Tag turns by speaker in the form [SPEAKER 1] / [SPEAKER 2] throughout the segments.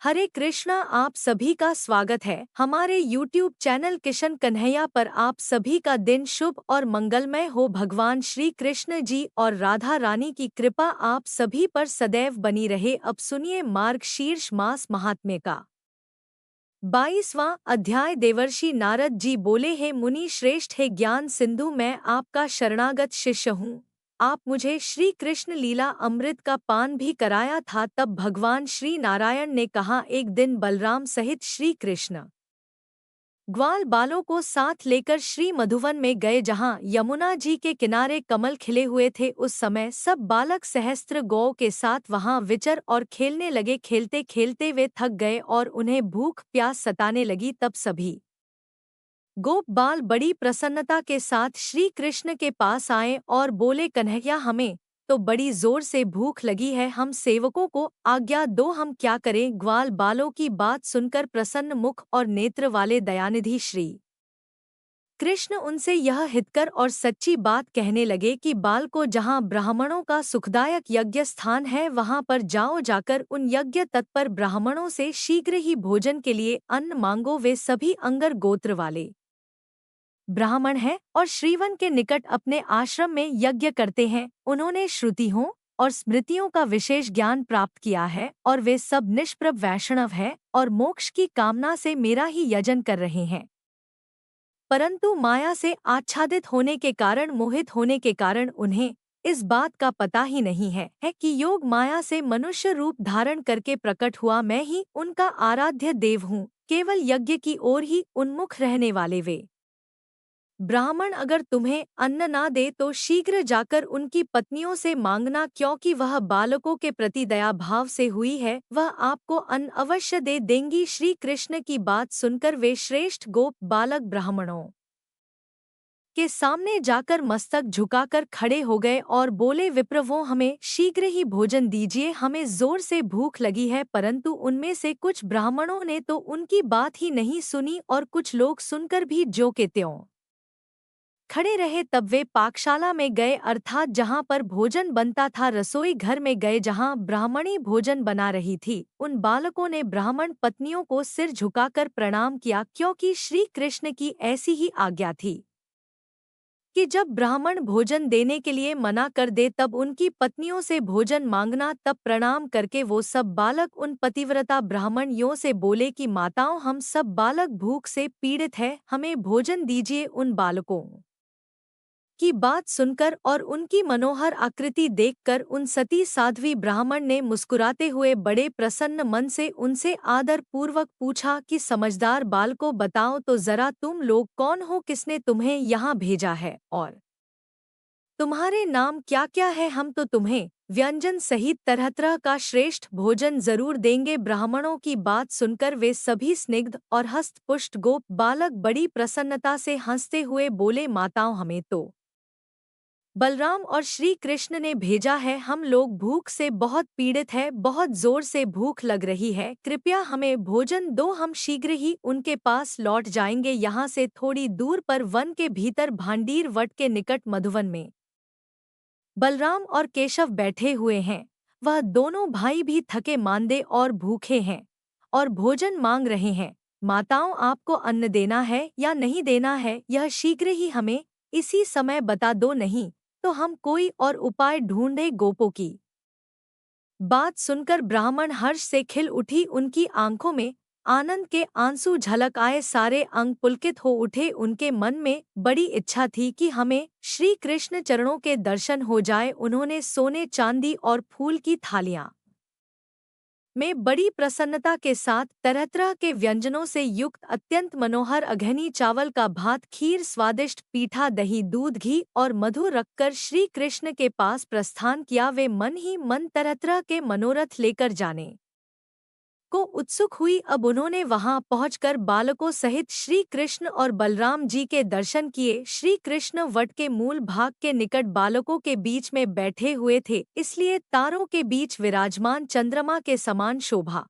[SPEAKER 1] हरे कृष्णा। आप सभी का स्वागत है हमारे YouTube चैनल किशन कन्हैया पर। आप सभी का दिन शुभ और मंगलमय हो। भगवान श्री कृष्ण जी और राधा रानी की कृपा आप सभी पर सदैव बनी रहे। अब सुनिए मार्गशीर्ष मास महात्म्य का 22वां अध्याय। देवर्षि नारद जी बोले, हे मुनि श्रेष्ठ, हे ज्ञान सिंधु, मैं आपका शरणागत शिष्य हूँ। आप मुझे श्री कृष्ण लीला अमृत का पान भी कराया था। तब भगवान श्री नारायण ने कहा, एक दिन बलराम सहित श्री कृष्ण ग्वाल बालों को साथ लेकर श्री मधुवन में गए, जहाँ यमुना जी के किनारे कमल खिले हुए थे। उस समय सब बालक सहस्त्र गौ के साथ वहाँ विचर और खेलने लगे। खेलते खेलते वे थक गए और उन्हें भूख प्यास सताने लगी। तब सभी गोप बाल बड़ी प्रसन्नता के साथ श्री कृष्ण के पास आए और बोले, कन्हैया, हमें तो बड़ी जोर से भूख लगी है, हम सेवकों को आज्ञा दो, हम क्या करें। ग्वाल बालों की बात सुनकर प्रसन्न मुख और नेत्र वाले दयानिधि श्री कृष्ण उनसे यह हितकर और सच्ची बात कहने लगे कि बाल को जहाँ ब्राह्मणों का सुखदायक यज्ञ स्थान है वहाँ पर जाओ। जाकर उन यज्ञ तत्पर ब्राह्मणों से शीघ्र ही भोजन के लिए अन्न मांगो। वे सभी अंगर गोत्र वाले ब्राह्मण हैं और श्रीवन के निकट अपने आश्रम में यज्ञ करते हैं। उन्होंने श्रुतियों और स्मृतियों का विशेष ज्ञान प्राप्त किया है और वे सब निष्प्रभ वैष्णव हैं और मोक्ष की कामना से मेरा ही यजन कर रहे हैं। परंतु माया से आच्छादित होने के कारण, मोहित होने के कारण उन्हें इस बात का पता ही नहीं है कि योग माया से मनुष्य रूप धारण करके प्रकट हुआ मैं ही उनका आराध्य देव हूँ। केवल यज्ञ की ओर ही उन्मुख रहने वाले वे ब्राह्मण अगर तुम्हें अन्न ना दे तो शीघ्र जाकर उनकी पत्नियों से मांगना, क्योंकि वह बालकों के प्रति दया भाव से हुई है, वह आपको अन्न अवश्य दे देंगी। श्री कृष्ण की बात सुनकर वे श्रेष्ठ गोप बालक ब्राह्मणों के सामने जाकर मस्तक झुकाकर खड़े हो गए और बोले, विप्रवों, हमें शीघ्र ही भोजन दीजिए, हमें जोर से भूख लगी है। परंतु उनमें से कुछ ब्राह्मणों ने तो उनकी बात ही नहीं सुनी और कुछ लोग सुनकर भी ज्यों के त्यों खड़े रहे। तब वे पाकशाला में गए, अर्थात जहाँ पर भोजन बनता था, रसोई घर में गए जहाँ ब्राह्मणी भोजन बना रही थी। उन बालकों ने ब्राह्मण पत्नियों को सिर झुकाकर प्रणाम किया, क्योंकि श्री कृष्ण की ऐसी ही आज्ञा थी कि जब ब्राह्मण भोजन देने के लिए मना कर दे तब उनकी पत्नियों से भोजन मांगना। तब प्रणाम करके वो सब बालक उन पतिव्रता ब्राह्मणियों से बोले कि माताओं, हम सब बालक भूख से पीड़ित हैं, हमें भोजन दीजिए। उन बालकों की बात सुनकर और उनकी मनोहर आकृति देखकर उन सती साध्वी ब्राह्मण ने मुस्कुराते हुए बड़े प्रसन्न मन से उनसे आदर पूर्वक पूछा कि समझदार बाल को बताओ तो जरा, तुम लोग कौन हो, किसने तुम्हें यहाँ भेजा है और तुम्हारे नाम क्या क्या है। हम तो तुम्हें व्यंजन सहित तरह तरह का श्रेष्ठ भोजन जरूर देंगे। ब्राह्मणों की बात सुनकर वे सभी स्निग्ध और हस्तपुष्ट गोप बालक बड़ी प्रसन्नता से हंसते हुए बोले, माताओं, हमें तो बलराम और श्री कृष्ण ने भेजा है, हम लोग भूख से बहुत पीड़ित है, बहुत जोर से भूख लग रही है, कृपया हमें भोजन दो, हम शीघ्र ही उनके पास लौट जाएंगे। यहाँ से थोड़ी दूर पर वन के भीतर भांडीर वट के निकट मधुवन में बलराम और केशव बैठे हुए हैं। वह दोनों भाई भी थके मांदे और भूखे हैं और भोजन मांग रहे हैं। माताओं, आपको अन्न देना है या नहीं देना है, यह शीघ्र ही हमें इसी समय बता दो, नहीं तो हम कोई और उपाय ढूंढे। गोपों की बात सुनकर ब्राह्मण हर्ष से खिल उठी, उनकी आंखों में आनंद के आंसू झलक आए, सारे अंग पुलकित हो उठे। उनके मन में बड़ी इच्छा थी कि हमें श्री कृष्ण चरणों के दर्शन हो जाए। उन्होंने सोने चांदी और फूल की थालियां में बड़ी प्रसन्नता के साथ तरह तरह के व्यंजनों से युक्त अत्यंत मनोहर अघनी चावल का भात, खीर, स्वादिष्ट पीठा, दही, दूध, घी और मधु रखकर श्री कृष्ण के पास प्रस्थान किया। वे मन ही मन तरह तरह के मनोरथ लेकर जाने को उत्सुक हुई। अब उन्होंने वहां पहुंचकर बालकों सहित श्री कृष्ण और बलराम जी के दर्शन किए। श्री कृष्ण वट के मूल भाग के निकट बालकों के बीच में बैठे हुए थे, इसलिए तारों के बीच विराजमान चंद्रमा के समान शोभा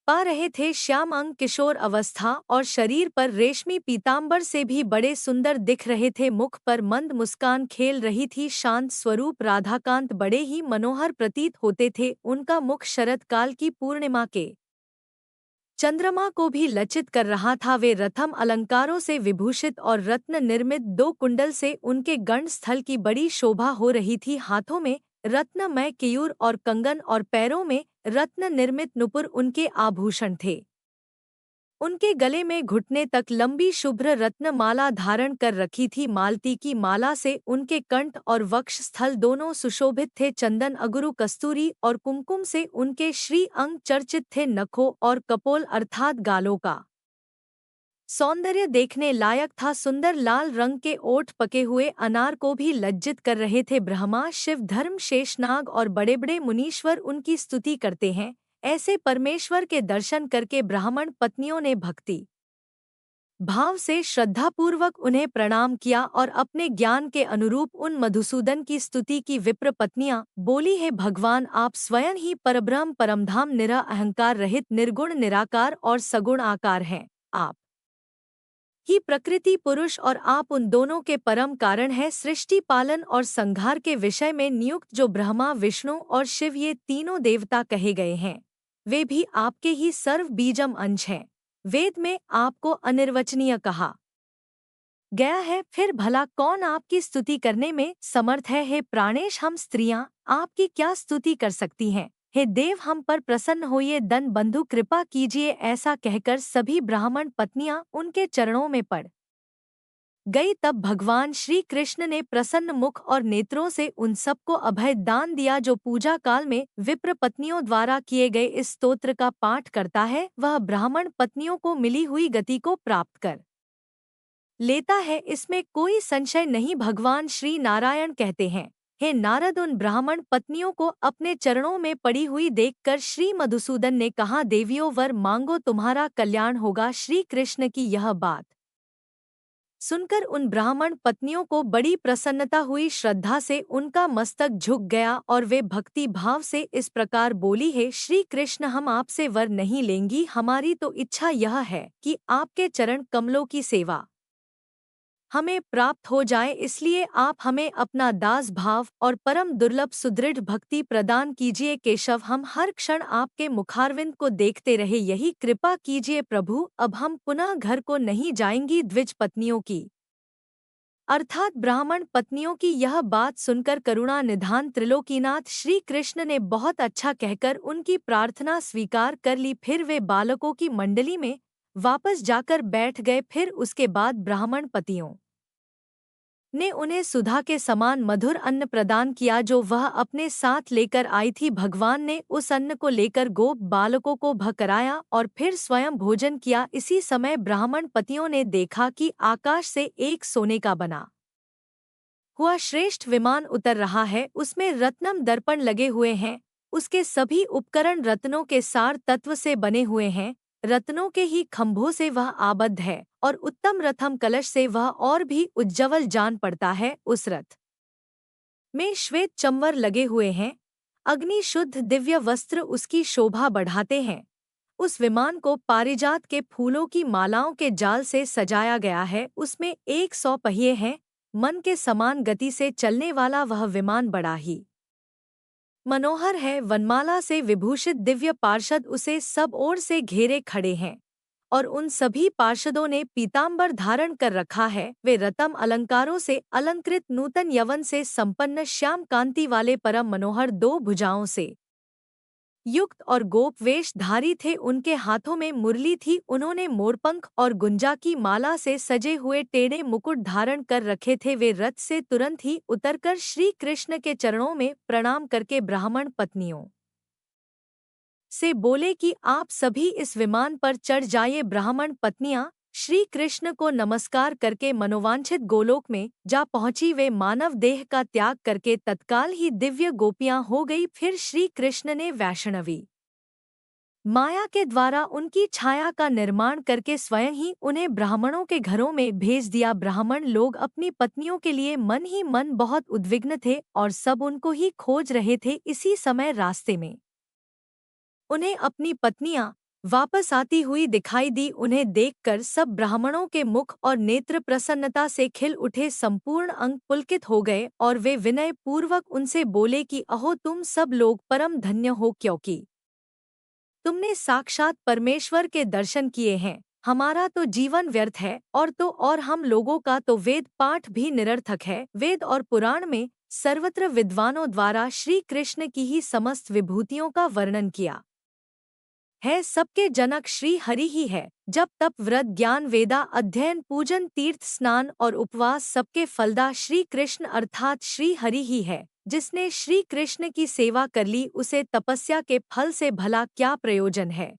[SPEAKER 1] पा रहे थे। श्याम अंग किशोर अवस्था और शरीर पर रेशमी पीतांबर से भी बड़े सुंदर दिख रहे थे। मुख पर मंद मुस्कान खेल रही थी। शांत स्वरूप राधाकांत बड़े ही मनोहर प्रतीत होते थे। उनका मुख शरद काल की पूर्णिमा के चंद्रमा को भी लज्जित कर रहा था। वे रत्न अलंकारों से विभूषित और रत्न निर्मित 2 कुंडल से उनके गंड स्थल की बड़ी शोभा हो रही थी। हाथों में रत्नमय केयूर और कंगन और पैरों में रत्न निर्मित नुपुर उनके आभूषण थे। उनके गले में घुटने तक लंबी शुभ्र रत्नमाला धारण कर रखी थी। मालती की माला से उनके कंठ और वक्ष स्थल दोनों सुशोभित थे। चंदन अगुरु कस्तूरी और कुमकुम से उनके श्री अंग चर्चित थे। नखों और कपोल अर्थात गालों का सौंदर्य देखने लायक था। सुंदर लाल रंग के ओठ पके हुए अनार को भी लज्जित कर रहे थे। ब्रह्मा, शिव, धर्म, शेषनाग और बड़े बड़े मुनीश्वर उनकी स्तुति करते हैं। ऐसे परमेश्वर के दर्शन करके ब्राह्मण पत्नियों ने भक्ति भाव से श्रद्धापूर्वक उन्हें प्रणाम किया और अपने ज्ञान के अनुरूप उन मधुसूदन की स्तुति की। विप्र पत्नियां बोली, हे भगवान, आप स्वयं ही परब्रह्म, परमधाम, अहंकार रहित, निर्गुण, निराकार और सगुण आकार हैं। आप ही प्रकृति पुरुष और आप उन दोनों के परम कारण है। सृष्टि, पालन और संहार के विषय में नियुक्त जो ब्रह्मा, विष्णु और शिव ये तीनों देवता कहे गए हैं, वे भी आपके ही सर्व बीजम अंश हैं। वेद में आपको अनिर्वचनीय कहा गया है, फिर भला कौन आपकी स्तुति करने में समर्थ है? हे प्राणेश, हम स्त्रियां आपकी क्या स्तुति कर सकती हैं? हे देव, हम पर प्रसन्न होइए, दन बंधु कृपा कीजिए। ऐसा कहकर सभी ब्राह्मण पत्नियां उनके चरणों में पड़ गई। तब भगवान श्री कृष्ण ने प्रसन्न मुख और नेत्रों से उन सबको अभय दान दिया जो पूजा काल में विप्र पत्नियों द्वारा किए गए इस स्तोत्र का पाठ करता है, वह ब्राह्मण पत्नियों को मिली हुई गति को प्राप्त कर लेता है, इसमें कोई संशय नहीं। भगवान श्री नारायण कहते हैं, हे नारद, उन ब्राह्मण पत्नियों को अपने चरणों में पड़ी हुई देखकर श्री मधुसूदन ने कहा, देवियों, वर मांगो, तुम्हारा कल्याण होगा। श्री कृष्ण की यह बात सुनकर उन ब्राह्मण पत्नियों को बड़ी प्रसन्नता हुई। श्रद्धा से उनका मस्तक झुक गया और वे भक्ति भाव से इस प्रकार बोली, हे श्री कृष्ण, हम आपसे वर नहीं लेंगी। हमारी तो इच्छा यह है कि आपके चरण कमलों की सेवा हमें प्राप्त हो जाए, इसलिए आप हमें अपना दास भाव और परम दुर्लभ सुदृढ़ भक्ति प्रदान कीजिए। केशव, हम हर क्षण आपके मुखारविंद को देखते रहे, यही कृपा कीजिए प्रभु। अब हम पुनः घर को नहीं जाएंगी। द्विज पत्नियों की अर्थात ब्राह्मण पत्नियों की यह बात सुनकर करुणा निधान त्रिलोकीनाथ श्री कृष्ण ने बहुत अच्छा कहकर उनकी प्रार्थना स्वीकार कर ली। फिर वे बालकों की मंडली में वापस जाकर बैठ गए। फिर उसके बाद ब्राह्मण पतियों ने उन्हें सुधा के समान मधुर अन्न प्रदान किया जो वह अपने साथ लेकर आई थी। भगवान ने उस अन्न को लेकर गोप बालकों को भकराया और फिर स्वयं भोजन किया। इसी समय ब्राह्मण पतियों ने देखा कि आकाश से एक सोने का बना हुआ श्रेष्ठ विमान उतर रहा है। उसमें रत्नम दर्पण लगे हुए हैं। उसके सभी उपकरण रत्नों के सार तत्व से बने हुए हैं। रत्नों के ही खंभों से वह आबद्ध है और उत्तम रथम कलश से वह और भी उज्ज्वल जान पड़ता है। उस रथ में श्वेत चंवर लगे हुए हैं। अग्नि शुद्ध दिव्य वस्त्र उसकी शोभा बढ़ाते हैं। उस विमान को पारिजात के फूलों की मालाओं के जाल से सजाया गया है। उसमें 100 पहिए हैं। मन के समान गति से चलने वाला वह विमान बड़ा ही मनोहर है। वनमाला से विभूषित दिव्य पार्षद उसे सब ओर से घेरे खड़े हैं और उन सभी पार्षदों ने पीतांबर धारण कर रखा है। वे रत्न अलंकारों से अलंकृत, नूतन यवन से संपन्न, श्याम कांति वाले, परम मनोहर, 2 भुजाओं से युक्त और गोप वेशधारी थे। उनके हाथों में मुरली थी। उन्होंने मोरपंख और गुंजा की माला से सजे हुए टेढ़े मुकुट धारण कर रखे थे। वे रथ से तुरंत ही उतरकर श्री कृष्ण के चरणों में प्रणाम करके ब्राह्मण पत्नियों से बोले कि आप सभी इस विमान पर चढ़ जाइए। ब्राह्मण पत्नियां श्री कृष्ण को नमस्कार करके मनोवांछित गोलोक में जा पहुंची। वे मानव देह का त्याग करके तत्काल ही दिव्य गोपियां हो गई। फिर श्री कृष्ण ने वैष्णवी माया के द्वारा उनकी छाया का निर्माण करके स्वयं ही उन्हें ब्राह्मणों के घरों में भेज दिया। ब्राह्मण लोग अपनी पत्नियों के लिए मन ही मन बहुत उद्विग्न थे और सब उनको ही खोज रहे थे। इसी समय रास्ते में उन्हें अपनी पत्नियां वापस आती हुई दिखाई दी। उन्हें देखकर सब ब्राह्मणों के मुख और नेत्र प्रसन्नता से खिल उठे। संपूर्ण अंग पुलकित हो गए और वे विनय पूर्वक उनसे बोले कि अहो, तुम सब लोग परम धन्य हो, क्योंकि तुमने साक्षात परमेश्वर के दर्शन किए हैं। हमारा तो जीवन व्यर्थ है और हम लोगों का तो वेद पाठ भी निरर्थक है। वेद और पुराण में सर्वत्र विद्वानों द्वारा श्री कृष्ण की ही समस्त विभूतियों का वर्णन किया है। सबके जनक श्री हरि ही है। जब तप व्रत ज्ञान वेदा अध्ययन पूजन तीर्थ स्नान और उपवास सबके फलदा श्री कृष्ण अर्थात श्री हरि ही है। जिसने श्री कृष्ण की सेवा कर ली उसे तपस्या के फल से भला क्या प्रयोजन है।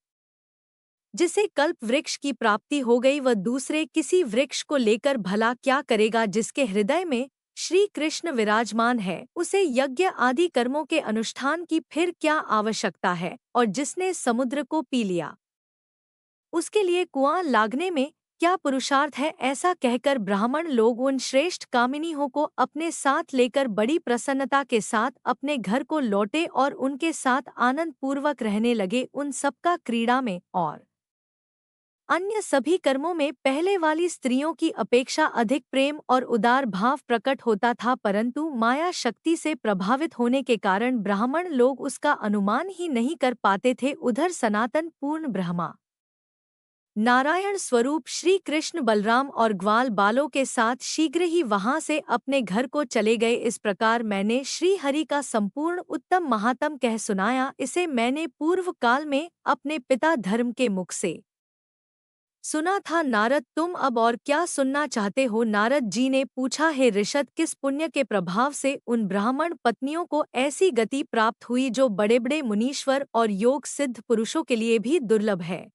[SPEAKER 1] जिसे कल्प वृक्ष की प्राप्ति हो गई वह दूसरे किसी वृक्ष को लेकर भला क्या करेगा। जिसके हृदय में श्री कृष्ण विराजमान है उसे यज्ञ आदि कर्मों के अनुष्ठान की फिर क्या आवश्यकता है। और जिसने समुद्र को पी लिया उसके लिए कुआं लागने में क्या पुरुषार्थ है। ऐसा कहकर ब्राह्मण लोग उन श्रेष्ठ कामिनीहों को अपने साथ लेकर बड़ी प्रसन्नता के साथ अपने घर को लौटे और उनके साथ आनंद पूर्वक रहने लगे। उन सबका क्रीड़ा में और अन्य सभी कर्मों में पहले वाली स्त्रियों की अपेक्षा अधिक प्रेम और उदार भाव प्रकट होता था, परंतु माया शक्ति से प्रभावित होने के कारण ब्राह्मण लोग उसका अनुमान ही नहीं कर पाते थे। उधर सनातन पूर्ण ब्रह्मा नारायण स्वरूप श्री कृष्ण बलराम और ग्वाल बालों के साथ शीघ्र ही वहां से अपने घर को चले गए। इस प्रकार मैंने श्री हरि का संपूर्ण उत्तम महात्म कह सुनाया। इसे मैंने पूर्व काल में अपने पिता धर्म के मुख से सुना था। नारद तुम अब और क्या सुनना चाहते हो। नारद जी ने पूछा, हे ऋषद, किस पुण्य के प्रभाव से उन ब्राह्मण पत्नियों को ऐसी गति प्राप्त हुई जो बड़े बड़े मुनीश्वर और योग सिद्ध पुरुषों के लिए भी दुर्लभ है।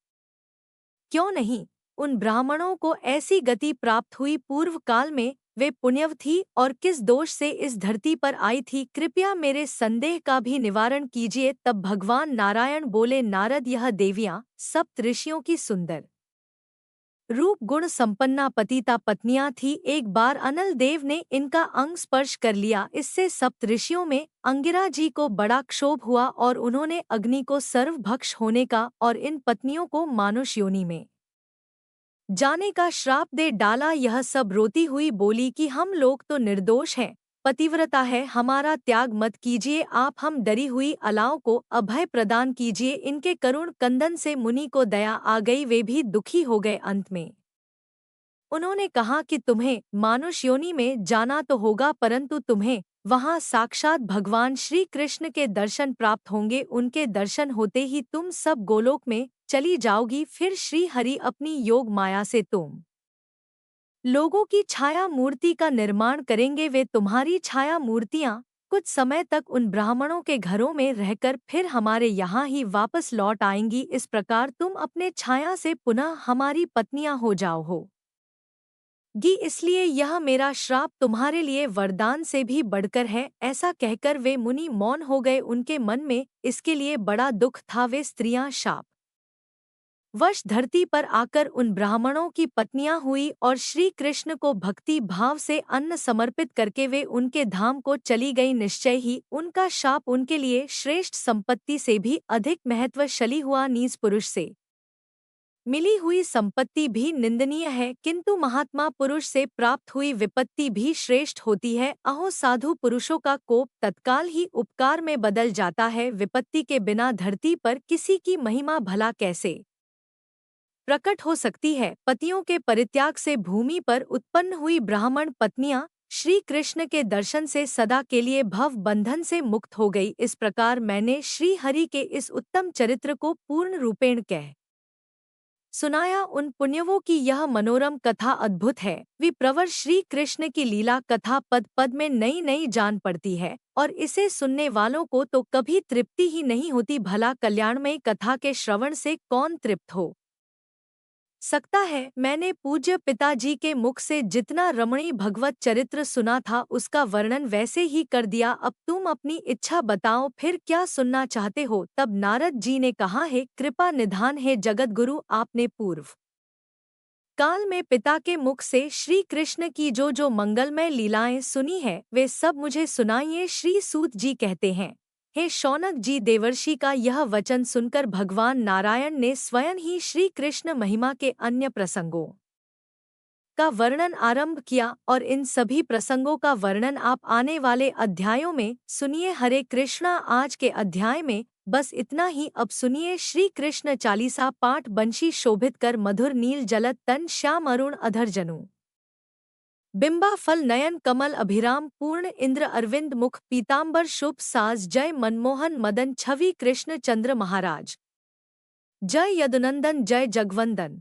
[SPEAKER 1] क्यों नहीं उन ब्राह्मणों को ऐसी गति प्राप्त हुई। पूर्व काल में वे पुण्यव थी और किस दोष से इस धरती पर आई थी। कृपया मेरे संदेह का भी निवारण कीजिए। तब भगवान नारायण बोले, नारद, यह देवियां सप्त ऋषियों की सुंदर रूप गुण संपन्ना पतिता पत्नियां थी। एक बार अनल देव ने इनका अंग स्पर्श कर लिया। इससे सप्त ऋषियों में अंगिरा जी को बड़ा क्षोभ हुआ और उन्होंने अग्नि को सर्वभक्ष होने का और इन पत्नियों को मानुष योनि में जाने का श्राप दे डाला। यह सब रोती हुई बोली कि हम लोग तो निर्दोष हैं, पतिव्रता है, हमारा त्याग मत कीजिए आप। हम डरी हुई अलाओं को अभय प्रदान कीजिए। इनके करुण कंदन से मुनि को दया आ गई। वे भी दुखी हो गए। अंत में उन्होंने कहा कि तुम्हें मानुष योनि में जाना तो होगा, परंतु तुम्हें वहां साक्षात भगवान श्री कृष्ण के दर्शन प्राप्त होंगे। उनके दर्शन होते ही तुम सब गोलोक में चली जाओगी। फिर श्री हरि अपनी योग माया से तुम लोगों की छाया मूर्ति का निर्माण करेंगे। वे तुम्हारी छाया मूर्तियां कुछ समय तक उन ब्राह्मणों के घरों में रहकर फिर हमारे यहाँ ही वापस लौट आएंगी। इस प्रकार तुम अपने छाया से पुनः हमारी पत्नियां हो जाओ हो गी। इसलिए यह मेरा श्राप तुम्हारे लिए वरदान से भी बढ़कर है। ऐसा कहकर वे मुनि मौन हो गए। उनके मन में इसके लिए बड़ा दुख था। वे स्त्रियां शाप वश धरती पर आकर उन ब्राह्मणों की पत्नियां हुई और श्री कृष्ण को भक्ति भाव से अन्न समर्पित करके वे उनके धाम को चली गई। निश्चय ही उनका शाप उनके लिए श्रेष्ठ संपत्ति से भी अधिक महत्वशाली हुआ। नीच पुरुष से मिली हुई संपत्ति भी निंदनीय है, किंतु महात्मा पुरुष से प्राप्त हुई विपत्ति भी श्रेष्ठ होती है। अहो साधु पुरुषों का कोप तत्काल ही उपकार में बदल जाता है। विपत्ति के बिना धरती पर किसी की महिमा भला कैसे प्रकट हो सकती है। पतियों के परित्याग से भूमि पर उत्पन्न हुई ब्राह्मण पत्नियां श्री कृष्ण के दर्शन से सदा के लिए भव बंधन से मुक्त हो गई। इस प्रकार मैंने श्री हरि के इस उत्तम चरित्र को पूर्ण रूपेण कह सुनाया। उन पुण्यवों की यह मनोरम कथा अद्भुत है। विप्रवर श्री कृष्ण की लीला कथा पद पद में नई नई जान पड़ती है और इसे सुनने वालों को तो कभी तृप्ति ही नहीं होती। भला कल्याणमयी कथा के श्रवण से कौन तृप्त हो सकता है। मैंने पूज्य पिताजी के मुख से जितना रमणीय भगवत चरित्र सुना था उसका वर्णन वैसे ही कर दिया। अब तुम अपनी इच्छा बताओ, फिर क्या सुनना चाहते हो। तब नारद जी ने कहा, है कृपा निधान है जगतगुरु, आपने पूर्व काल में पिता के मुख से श्री कृष्ण की जो मंगलमय लीलाएं सुनी है वे सब मुझे सुनाइए। श्री सूत जी कहते हैं, हे शौनक जी, देवर्षि का यह वचन सुनकर भगवान नारायण ने स्वयं ही श्री कृष्ण महिमा के अन्य प्रसंगों का वर्णन आरंभ किया और इन सभी प्रसंगों का वर्णन आप आने वाले अध्यायों में सुनिए। हरे कृष्णा। आज के अध्याय में बस इतना ही। अब सुनिए श्री कृष्ण चालीसा पाठ। बंशी शोभित कर मधुर नील जलत तन श्याम अरुण अधर जनु। बिंबा फल नयन कमल अभिराम पूर्ण इंद्र अरविंद मुख पीतांबर शुभ साज। जय मनमोहन मदन छवि कृष्ण चंद्र महाराज। जय यदुनंदन जय जगवंदन।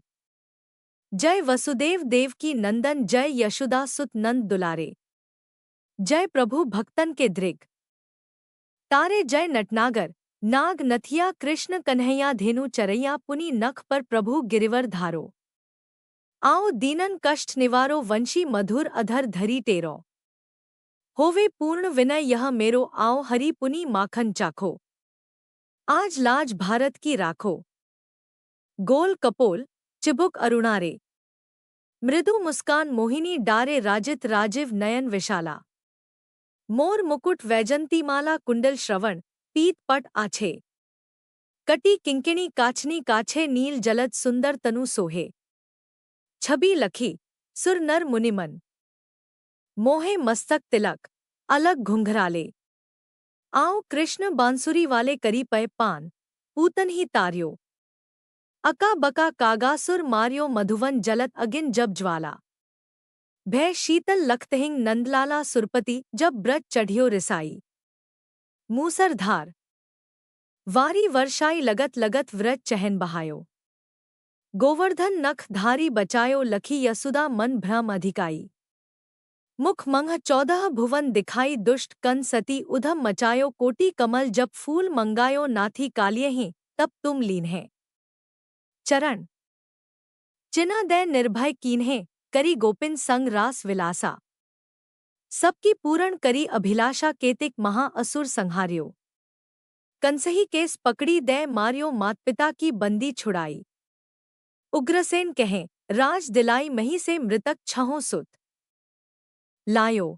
[SPEAKER 1] जय वसुदेव देवकी नंदन। जय यशोदा सुत नंद दुलारे। जय प्रभु भक्तन के दृग तारे। जय नटनागर नाग नथिया कृष्ण कन्हैया धेनु चरैया पुनि नख पर प्रभु गिरिवर धारो। आओ दीनन कष्ट निवारो वंशी मधुर अधर धरी टेरो। होवे पूर्ण विनय यह मेरो आओ हरि पुनि माखन चाखो। आज लाज भारत की राखो। गोल कपोल चिबुक अरुणारे। मृदु मुस्कान मोहिनी डारे राजित राजिव नयन विशाला। मोर मुकुट वैजंतीमाला कुंडल श्रवण पीत पट आछे। कटी किंकिणी काछनी काछे नील जलद सुंदर तनु सोहे। छबि लखी सुर नर मुनिमन मोहे मस्तक तिलक अलग घुंघराले। आओ कृष्ण बांसुरी वाले करी पय पान पूतन ही तार्यो। अका बका कागासुर मार्यो मधुवन जलत अगिन जब ज्वाला। भय शीतल लखतहिंग नंदलाला सुरपति जब ब्रज चढ़ियो रिसाई। मूसरधार वारी वर्षाई लगत लगत व्रज चहन बहायो। गोवर्धन नख धारी बचायो लखी यसुदा मन भ्रम अधिकाई। मुख मंग 14 भुवन दिखाई दुष्ट कन सती उधम मचायो। कोटि कमल जब फूल मंगायो नाथी कालियहि तब तुम लीन है। चरण चिन्ह दे निर्भय कीन्हे करी गोपिन संग रास विलासा। सबकी पूरण करी अभिलाषा केतिक महा असुर संहार्यो। कंसही केस पकड़ी दे मार्यो मात पिता की बंदी छुड़ाई। उग्रसेन कहें राज दिलाई मही से मृतक छहों सुत लायो।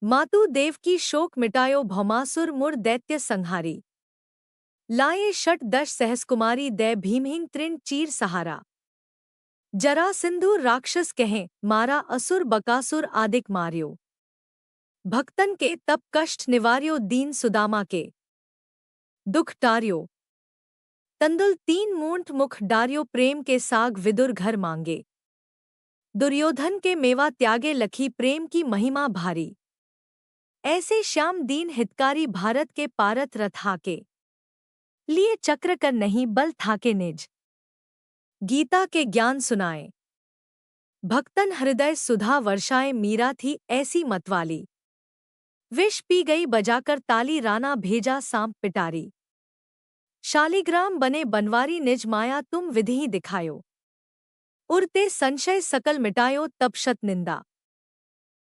[SPEAKER 1] मातु देव की शोक मिटायो भौमासुर मुर दैत्य संहारी। लाए षट दश सहस्कुमारी दे भीमहीन तृण चीर सहारा। जरा सिंधु राक्षस कहें मारा असुर बकासुर आदिक मार्यो। भक्तन के तप कष्ट निवार्यो दीन सुदामा के दुख टार्यो। तंदुल 3 मूंठ मुख डार्यो प्रेम के साग विदुर घर मांगे। दुर्योधन के मेवा त्यागे लखी प्रेम की महिमा भारी। ऐसे श्याम दीन हितकारी भारत के पारत रथाके। लिए चक्र कर नहीं बल थाके निज। गीता के ज्ञान सुनाए भक्तन हृदय सुधा वर्षाए। मीरा थी ऐसी मतवाली विष पी गई बजाकर ताली। राना भेजा सांप पिटारी। शालिग्राम बने बनवारी निज माया तुम विधि ही दिखायो। उरते संशय सकल मिटायो तब शत निंदा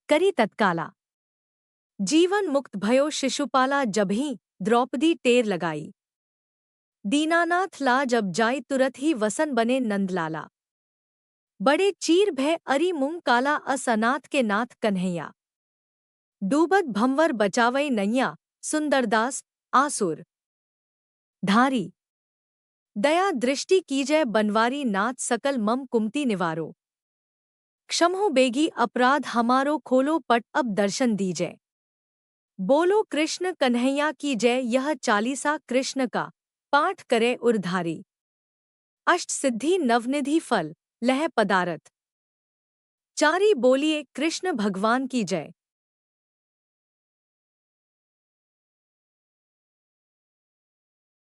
[SPEAKER 1] करी तत्काला। जीवन मुक्त भयो शिशुपाला जबहि द्रौपदी टेर लगाई। दीनानाथ लाज अब जाई तुरत ही वसन बने नंदलाला। बड़े चीर भय अरि मुंग काला अस अनाथ के नाथ कन्हैया। डूबत भंवर बचावई नैया सुंदरदास आसुर धारी। दया दृष्टि कीजय बनवारी नाथ सकल मम कुमति निवारो। क्षमहो बेगी अपराध हमारो खोलो पट अब दर्शन दीजय। बोलो कृष्ण कन्हैया की जय। यह चालीसा कृष्ण का पाठ करे उरधारी। अष्ट सिद्धि नवनिधि फल लह पदारथ। चारी बोलिए कृष्ण भगवान की जय।